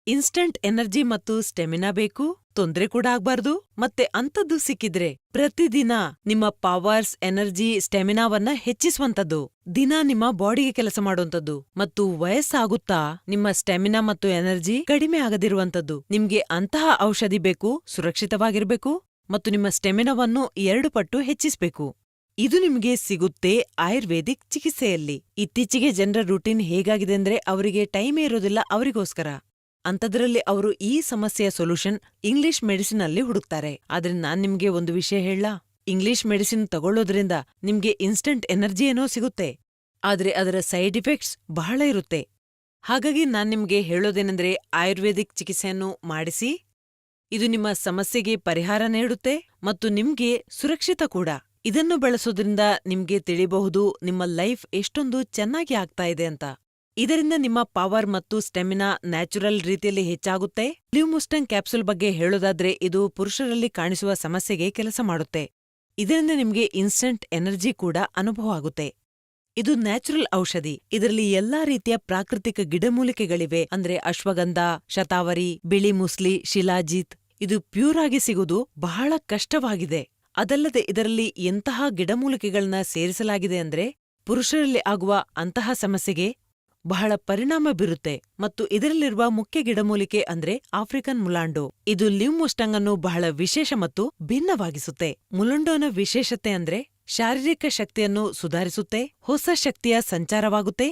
Instant energy ಮತ್ತು stamina ಬೇಕು, ತೊಂದ್ರೆ ಕೂಡ ಆಗ್ಬಾರ್ದು, ಮತ್ತೆ ಅಂಥದ್ದು ಸಿಕ್ಕಿದ್ರೆ ಪ್ರತಿದಿನ ನಿಮ್ಮ ಪವರ್ಸ್, ಎನರ್ಜಿ, ಸ್ಟೆಮಿನಾವನ್ನ ಹೆಚ್ಚಿಸುವಂಥದ್ದು, ದಿನ ನಿಮ್ಮ ಬಾಡಿಗೆ ಕೆಲಸ ಮಾಡುವಂಥದ್ದು, ಮತ್ತು ವಯಸ್ಸಾಗುತ್ತಾ ನಿಮ್ಮ ಸ್ಟೆಮಿನಾ ಮತ್ತು ಎನರ್ಜಿ ಕಡಿಮೆ ಆಗದಿರುವಂಥದ್ದು. ನಿಮ್ಗೆ ಅಂತಹ ಔಷಧಿ ಬೇಕು, ಸುರಕ್ಷಿತವಾಗಿರ್ಬೇಕು ಮತ್ತು ನಿಮ್ಮ ಸ್ಟೆಮಿನಾವನ್ನು 2 ಪಟ್ಟು ಹೆಚ್ಚಿಸ್ಬೇಕು. ಇದು ನಿಮ್ಗೆ ಸಿಗುತ್ತೆ ಆಯುರ್ವೇದಿಕ್ ಚಿಕಿತ್ಸೆಯಲ್ಲಿ. ಇತ್ತೀಚೆಗೆ ಜನರ ರೂಟೀನ್ ಹೇಗಾಗಿದೆ ಅಂದ್ರೆ ಅವರಿಗೆ ಟೈಮೇ ಇರೋದಿಲ್ಲ ಅವರಿಗೋಸ್ಕರ. ಅಂಥದ್ರಲ್ಲಿ ಅವರು ಈ ಸಮಸ್ಯೆಯ ಸೊಲ್ಯೂಷನ್ ಇಂಗ್ಲಿಷ್ ಮೆಡಿಸಿನ್ ಅಲ್ಲಿ ಹುಡುಕ್ತಾರೆ. ಆದ್ರೆ ನಾನ್ ನಿಮ್ಗೆ ಒಂದು ವಿಷಯ ಹೇಳಲಾ? ಇಂಗ್ಲಿಷ್ ಮೆಡಿಸಿನ್ ತಗೊಳ್ಳೋದ್ರಿಂದ ನಿಮ್ಗೆ ಇನ್ಸ್ಟಂಟ್ ಎನರ್ಜಿ ಏನೋ ಸಿಗುತ್ತೆ, ಆದ್ರೆ ಅದರ ಸೈಡ್ ಇಫೆಕ್ಟ್ಸ್ ಬಹಳ ಇರುತ್ತೆ. ಹಾಗಾಗಿ ನಾನ್ ನಿಮ್ಗೆ ಹೇಳೋದೇನೆಂದ್ರೆ ಆಯುರ್ವೇದಿಕ್ ಚಿಕಿತ್ಸೆಯನ್ನು ಮಾಡಿಸಿ. ಇದು ನಿಮ್ಮ ಸಮಸ್ಯೆಗೆ ಪರಿಹಾರ ನೀಡುತ್ತೆ ಮತ್ತು ನಿಮ್ಗೆ ಸುರಕ್ಷಿತ ಕೂಡ. ಇದನ್ನು ಬಳಸೋದ್ರಿಂದ ನಿಮ್ಗೆ ತಿಳಿಬಹುದು ನಿಮ್ಮ ಲೈಫ್ ಎಷ್ಟೊಂದು ಚೆನ್ನಾಗಿ ಆಗ್ತಾ ಇದೆ ಅಂತ. ಇದರಿಂದ ನಿಮ್ಮ ಪವರ್ ಮತ್ತು ಸ್ಟೆಮಿನಾ ನ್ಯಾಚುರಲ್ ರೀತಿಯಲ್ಲಿ ಹೆಚ್ಚಾಗುತ್ತೆ. ಲಿವ್ಮುಸ್ಟಂಗ್ ಕ್ಯಾಪ್ಸೂಲ್ ಬಗ್ಗೆ ಹೇಳೋದಾದ್ರೆ ಇದು ಪುರುಷರಲ್ಲಿ ಕಾಣಿಸುವ ಸಮಸ್ಯೆಗೆ ಕೆಲಸ ಮಾಡುತ್ತೆ. ಇದರಿಂದ ನಿಮ್ಗೆ ಇನ್ಸ್ಟಂಟ್ ಎನರ್ಜಿ ಕೂಡ ಅನುಭವ ಆಗುತ್ತೆ. ಇದು ನ್ಯಾಚುರಲ್ ಔಷಧಿ. ಇದರಲ್ಲಿ ಎಲ್ಲಾ ರೀತಿಯ ಪ್ರಾಕೃತಿಕ ಗಿಡಮೂಲಿಕೆಗಳಿವೆ. ಅಂದ್ರೆ ಅಶ್ವಗಂಧ, ಶತಾವರಿ, ಬಿಳಿ ಮುಸ್ಲಿ, ಶಿಲಾಜೀತ್. ಇದು ಪ್ಯೂರ್ ಆಗಿ ಸಿಗುವುದು ಬಹಳ ಕಷ್ಟವಾಗಿದೆ. ಅದಲ್ಲದೆ ಇದರಲ್ಲಿ ಎಂತಹ ಗಿಡಮೂಲಿಕೆಗಳನ್ನ ಸೇರಿಸಲಾಗಿದೆ ಅಂದ್ರೆ ಪುರುಷರಲ್ಲಿ ಆಗುವ ಅಂತಹ ಸಮಸ್ಯೆಗೆ ಬಹಳ ಪರಿಣಾಮ ಬೀರುತ್ತೆ. ಮತ್ತು ಇದರಲ್ಲಿರುವ ಮುಖ್ಯ ಗಿಡಮೂಲಿಕೆ ಅಂದ್ರೆ ಆಫ್ರಿಕನ್ ಮುಲಾಂಡೋ. ಇದು ಲಿವ್ಮುಸ್ಟಂಗ್ ಅನ್ನು ಬಹಳ ವಿಶೇಷ ಮತ್ತು ಭಿನ್ನವಾಗಿಸುತ್ತೆ. ಮುಲಂಡೋನ ವಿಶೇಷತೆ ಅಂದ್ರೆ ಶಾರೀರಿಕ ಶಕ್ತಿಯನ್ನು ಸುಧಾರಿಸುತ್ತೆ, ಹೊಸ ಶಕ್ತಿಯ ಸಂಚಾರವಾಗುತ್ತೆ